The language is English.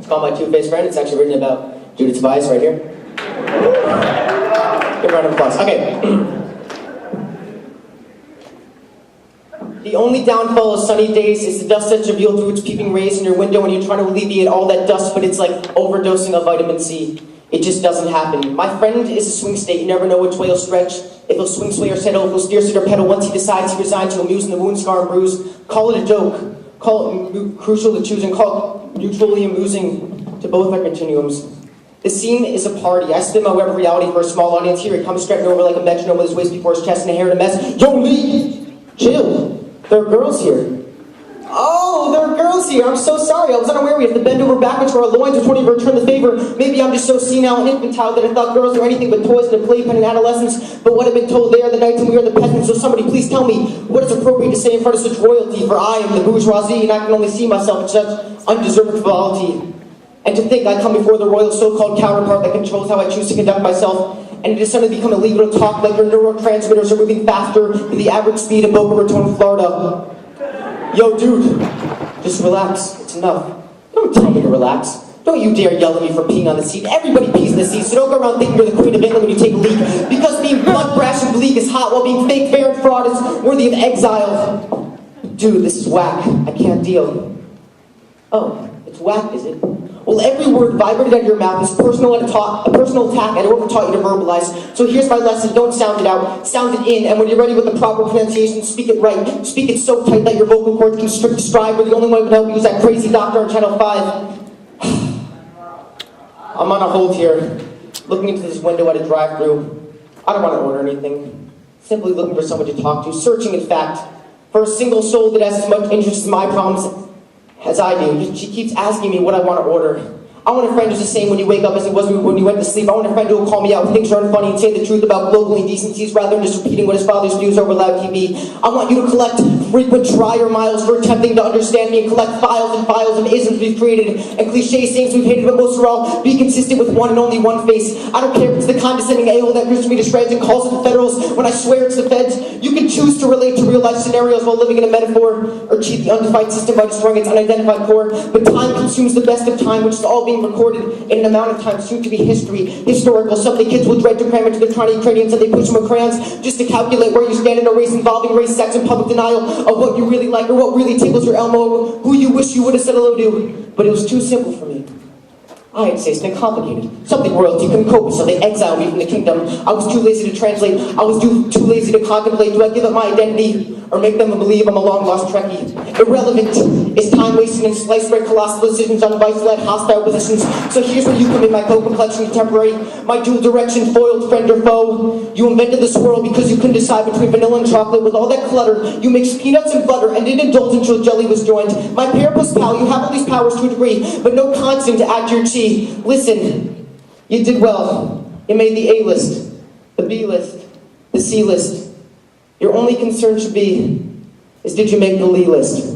It's called My Two-Faced Friend. It's actually written about Judith Tobias right here. Give a round of applause. Okay. The only downfall of sunny days is the dust that's revealed through its peeping rays in your window when you're trying to alleviate all that dust, but it's like overdosing of vitamin C. It just doesn't happen. My friend is a swing state. You never know which way he'll stretch. If he'll swing, sway, or settle. If he'll steer, sit, or pedal. Once he decides he resigns, he'll muse in the wound, scar, and bruise. Call it a joke. Call it crucial to choose, and call it mutually amusing to both our continuums. The scene is a party. I spin my web of reality for a small audience. Here he comes strutting over like a metronome with his waist before his chest and hair in a mess. Yo, Lee! Chill. There are girls here. Oh, there are girls here. I'm so sorry. I was unaware we have to bend over backwards for our loins which won't even return the favor. Maybe I'm just so senile and infantile that I thought girls were anything but toys and a playpen in adolescence. But what I've been told there the nights when we were the peasants. So somebody please tell me what is appropriate to say in front of such royalty. For I am the bourgeoisie and I can only see myself in such undeserved frivolity. And to think I come before the royal so-called counterpart that controls how I choose to conduct myself. And it has suddenly become illegal to talk like your neurotransmitters are moving faster than the average speed of Boca Raton, Florida. Yo, dude, just relax. It's enough. Don't tell me to relax. Don't you dare yell at me for peeing on the seat. Everybody pees in the seat, so don't go around thinking you're the Queen of England when you take a leak. Because being blunt, brash, and bleak is hot, while being fake, fair, and fraud is worthy of exile. Dude, this is whack. I can't deal. Oh, it's whack, is it? Well, every word vibrated out of your mouth is a personal attack at whoever taught you to verbalize. So here's my lesson. Don't sound it out. Sound it in. And when you're ready with the proper pronunciation, speak it right. Speak it so tight that your vocal cords can strip the stride. But the only one who can help you is that crazy doctor on Channel 5. I'm on a hold here, looking into this window at a drive-thru. I don't want to order anything. Simply looking for someone to talk to. Searching, in fact, for a single soul that has as much interest in my problems as I do. She keeps asking me what I want to order. I want a friend who's the same when you wake up as it was when you went to sleep. I want a friend who will call me out when things are unfunny and say the truth about global indecencies rather than just repeating what his father's news over loud TV. I want you to collect frequent dryer miles for attempting to understand me and collect files and files of isms we've created and cliche sayings we've hated, but most of all, be consistent with one and only one face. I don't care if it's the condescending a-hole that rips me to shreds and calls it the Federals when I swear it's the Feds. You can choose to relate to real-life scenarios while living in a metaphor or cheat the undefined system by destroying its unidentified core. But time consumes the best of time, which is all being recorded in an amount of time soon to be historical, something kids will dread to cram into their tiny craniums and they push them with crayons just to calculate where you stand in a race involving race, sex, and public denial of what you really like or what really tickles your Elmo, who you wish you would have said hello to. But it was too simple for me. I'd say something complicated, something royalty couldn't cope with, so they exiled me from the kingdom. I was too lazy to translate, I was too lazy to contemplate. Do I give up my identity, or make them believe I'm a long-lost Trekkie? Irrelevant is time-wasting and slice-bread colossal decisions on vice-led hostile positions. So here's where you come in, my co-complexion contemporary, my dual-direction foiled friend or foe. You invented this world because you couldn't decide between vanilla and chocolate. With all that clutter, you mixed peanuts and butter and didn't indulge until jelly was joined. My parapus pal, you have all these powers to a degree, but no constant to add to your chi. Listen, you did well. You made the A-list, the B-list, the C-list. Your only concern should be, is did you make the Lee list?